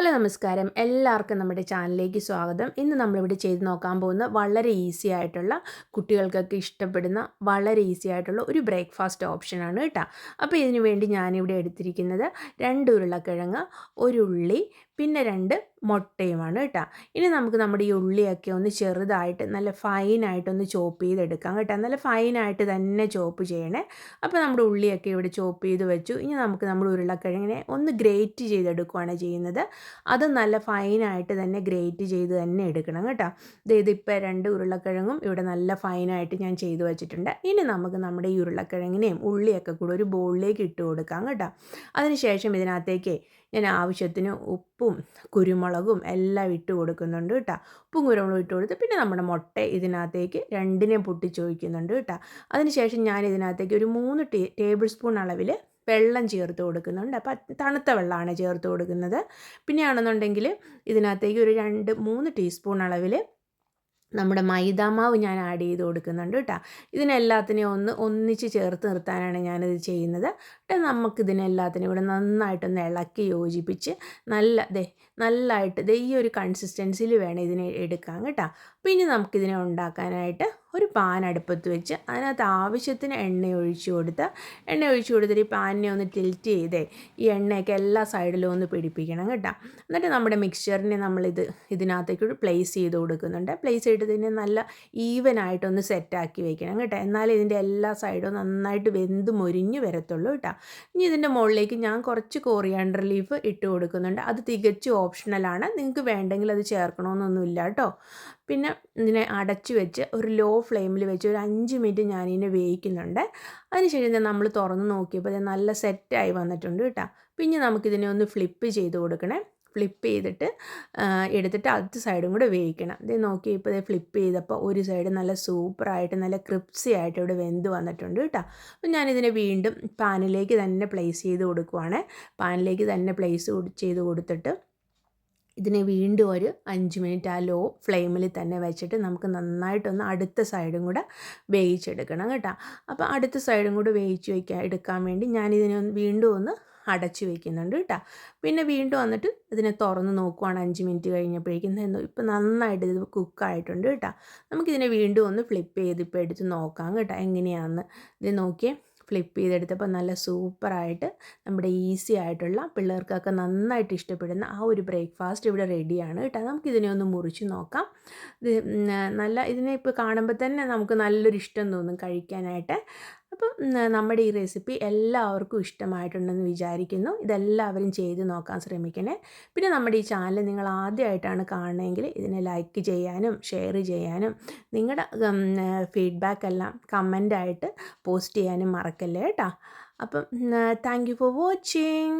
Hello നമസ്കാരം, എല്ലാവർക്കും നമ്മുടെ ചാനലിലേക്ക് സ്വാഗതം. ഇന്ന് നമ്മളിവിടെ ചെയ്ത് നോക്കാൻ പോകുന്ന വളരെ ഈസി ആയിട്ടുള്ള, കുട്ടികൾക്കൊക്കെ ഇഷ്ടപ്പെടുന്ന വളരെ ഈസി ആയിട്ടുള്ള ഒരു ബ്രേക്ക്ഫാസ്റ്റ് ഓപ്ഷനാണ് കേട്ടോ. അപ്പോൾ ഇതിനു വേണ്ടി ഞാനിവിടെ എടുത്തിരിക്കുന്നത് 2 ഉരുളക്കിഴങ്ങ്, 1 ഉള്ളി, പിന്നെ 2 മുട്ടയുമാണ് കേട്ടോ. ഇനി നമുക്ക് നമ്മുടെ ഈ ഉള്ളിയൊക്കെ ഒന്ന് ചെറുതായിട്ട് നല്ല ഫൈനായിട്ടൊന്ന് ചോപ്പ് ചെയ്തെടുക്കാം കേട്ടോ. നല്ല ഫൈനായിട്ട് തന്നെ ചോപ്പ് ചെയ്യണേ. അപ്പോൾ നമ്മുടെ ഉള്ളിയൊക്കെ ഇവിടെ ചോപ്പ് ചെയ്ത് വെച്ചു. ഇനി നമുക്ക് നമ്മുടെ ഉരുളക്കിഴങ്ങിനെ ഒന്ന് ഗ്രേറ്റ് ചെയ്തെടുക്കുകയാണ് ചെയ്യുന്നത്. അത് നല്ല ഫൈനായിട്ട് തന്നെ ഗ്രേറ്റ് ചെയ്ത് തന്നെ എടുക്കണം കേട്ടോ. ഇതിപ്പോൾ 2 ഉരുളക്കിഴങ്ങും ഇവിടെ നല്ല ഫൈനായിട്ട് ഞാൻ ചെയ്ത് വെച്ചിട്ടുണ്ട്. ഇനി നമുക്ക് നമ്മുടെ ഈ ഉരുളക്കിഴങ്ങിനെയും ഉള്ളിയൊക്കെ കൂടെ ഒരു ബൗളിലേക്ക് ഇട്ട് കൊടുക്കാം കേട്ടോ. അതിനുശേഷം ഇതിനകത്തേക്ക് ഞാൻ ആവശ്യത്തിന് ഉപ്പും കുരുമുളകും എല്ലാം ഇട്ട് കൊടുക്കുന്നുണ്ട് കേട്ടോ. ഉപ്പും കുരുമുളകും ഇട്ട് കൊടുത്ത് പിന്നെ നമ്മുടെ മുട്ട ഇതിനകത്തേക്ക് രണ്ടിനെയും പൊട്ടിച്ചൊഴിക്കുന്നുണ്ട് കേട്ടോ. അതിനുശേഷം ഞാൻ ഇതിനകത്തേക്ക് ഒരു 3 ടേബിൾ സ്പൂൺ അളവിൽ വെള്ളം ചേർത്ത് കൊടുക്കുന്നുണ്ട്. അപ്പം തണുത്ത വെള്ളമാണ് ചേർത്ത് കൊടുക്കുന്നത്. പിന്നെയാണെന്നുണ്ടെങ്കിൽ ഇതിനകത്തേക്ക് ഒരു 2-3 ടീസ്പൂൺ അളവിൽ നമ്മുടെ മൈദാമാവ് ഞാൻ ആഡ് ചെയ്ത് കൊടുക്കുന്നുണ്ട് കേട്ടോ. ഇതിനെല്ലാത്തിനെയും ഒന്നിച്ച് ചേർത്ത് നിർത്താനാണ് ഞാനിത് ചെയ്യുന്നത്. നമുക്കിതിനെല്ലാത്തിനും ഇവിടെ നന്നായിട്ടൊന്ന് ഇളക്കി യോജിപ്പിച്ച് നല്ലതായിട്ട് ഈ ഒരു കൺസിസ്റ്റൻസിയിൽ വേണം ഇതിനെ എടുക്കാൻ കേട്ടോ. അപ്പോൾ ഇനി നമുക്കിതിനെ ഉണ്ടാക്കാനായിട്ട് ഒരു പാൻ അടുപ്പത്ത് വെച്ച് അതിനകത്ത് ആവശ്യത്തിന് എണ്ണ ഒഴിച്ച് കൊടുത്തിട്ട് ഈ പാനിനെ ഒന്ന് ടിൽറ്റ് ചെയ്തേ ഈ എണ്ണയൊക്കെ എല്ലാ സൈഡിലും ഒന്ന് പിടിപ്പിക്കണം കേട്ടോ. എന്നിട്ട് നമ്മുടെ മിക്സ്ചറിനെ ഇതിനകത്തേക്ക് പ്ലേസ് ചെയ്ത് കൊടുക്കുന്നുണ്ട്. പ്ലേസ് ചെയ്തിട്ട് ഇതിനെ നല്ല ഈവനായിട്ടൊന്ന് സെറ്റാക്കി വെക്കണം കേട്ടോ. എന്നാലേ ഇതിൻ്റെ എല്ലാ സൈഡും നന്നായിട്ട് വെന്ത് മൊരിഞ്ഞ് വരത്തുള്ളൂ കേട്ടോ. ഇനി ഇതിൻ്റെ മുകളിലേക്ക് ഞാൻ കുറച്ച് കോറിയാണ്ടർ ലീഫ് ഇട്ട് കൊടുക്കുന്നുണ്ട്. അത് തികച്ചും ഓപ്ഷണലാണ്, നിങ്ങൾക്ക് വേണ്ടെങ്കിൽ അത് ചേർക്കണമെന്നൊന്നുമില്ല കേട്ടോ. പിന്നെ ഇതിനെ അടച്ച് വെച്ച് ഒരു ലോ ഫ്ലെയിമിൽ വെച്ച് ഒരു 5 മിനിറ്റ് ഞാനിതിനെ വേവിക്കുന്നുണ്ട്. അതിനുശേഷം നമ്മൾ തുറന്ന് നോക്കിയപ്പോൾ ഇത് നല്ല സെറ്റായി വന്നിട്ടുണ്ട് കേട്ടോ. പിന്നെ നമുക്കിതിനെ ഒന്ന് ഫ്ലിപ്പ് ചെയ്ത് കൊടുക്കണേ. ഫ്ലിപ്പ് ചെയ്തിട്ട് എടുത്തിട്ട് അടുത്ത സൈഡും കൂടെ വേവിക്കണം. ഇത് നോക്കിയപ്പോൾ ഇത് ഫ്ലിപ്പ് ചെയ്തപ്പോൾ ഒരു സൈഡ് നല്ല സൂപ്പറായിട്ട് നല്ല ക്രിപ്സി ആയിട്ട് ഇവിടെ വെന്ത് വന്നിട്ടുണ്ട് കേട്ടോ. അപ്പോൾ ഞാനിതിനെ വീണ്ടും പാനിലേക്ക് തന്നെ പ്ലേസ് ചെയ്ത് കൊടുക്കുവാണ്. പാനിലേക്ക് തന്നെ പ്ലേസ് ചെയ്ത് കൊടുത്തിട്ട് ഇതിനെ വീണ്ടും ഒരു 5 മിനിറ്റ് ആ ലോ ഫ്ലെയിമിൽ തന്നെ വെച്ചിട്ട് നമുക്ക് നന്നായിട്ടൊന്ന് അടുത്ത സൈഡും കൂടെ വേവിച്ചെടുക്കണം കേട്ടോ. അപ്പോൾ അടുത്ത സൈഡും കൂടെ എടുക്കാൻ വേണ്ടി ഞാനിതിനെ വീണ്ടും ഒന്ന് അടച്ച് വയ്ക്കുന്നുണ്ട് കേട്ടോ. പിന്നെ വീണ്ടും വന്നിട്ട് ഇതിനെ തുറന്ന് നോക്കുവാണ് 5 മിനിറ്റ് കഴിഞ്ഞപ്പോഴേക്കും ഇപ്പോൾ നന്നായിട്ട് ഇത് കുക്കായിട്ടുണ്ട് കേട്ടോ. നമുക്കിതിനെ വീണ്ടും ഒന്ന് ഫ്ലിപ്പ് ചെയ്ത് ഇപ്പോൾ എടുത്ത് നോക്കാം കേട്ടോ എങ്ങനെയാണെന്ന്. ഇത് നോക്കിയേ, ഫ്ലിപ്പ് ചെയ്തെടുത്തപ്പോൾ നല്ല സൂപ്പറായിട്ട് നമ്മുടെ ഈസി ആയിട്ടുള്ള പിള്ളേർക്കൊക്കെ നന്നായിട്ട് ഇഷ്ടപ്പെടുന്ന ആ ഒരു ബ്രേക്ക്ഫാസ്റ്റ് ഇവിടെ റെഡിയാണ് കേട്ടോ. നമുക്കിതിനെ ഒന്ന് മുറിച്ച് നോക്കാം. ഇതിനെ ഇപ്പോൾ കാണുമ്പോൾ തന്നെ നമുക്ക് നല്ലൊരു ഇഷ്ടം തോന്നും കഴിക്കാനായിട്ട്. അപ്പം നമ്മുടെ ഈ റെസിപ്പി എല്ലാവർക്കും ഇഷ്ടമായിട്ടുണ്ടെന്ന് വിചാരിക്കുന്നു. ഇതെല്ലാവരും ചെയ്ത് നോക്കാൻ ശ്രമിക്കണേ. പിന്നെ നമ്മുടെ ഈ ചാനൽ നിങ്ങൾ ആദ്യമായിട്ടാണ് കാണുന്നതെങ്കിൽ ഇതിനെ ലൈക്ക് ചെയ്യാനും ഷെയർ ചെയ്യാനും നിങ്ങളുടെ ഫീഡ്ബാക്ക് എല്ലാം കമൻ്റായിട്ട് പോസ്റ്റ് ചെയ്യാനും മറക്കല്ലേ കേട്ടോ. അപ്പം താങ്ക് യു ഫോർ വാച്ചിങ്.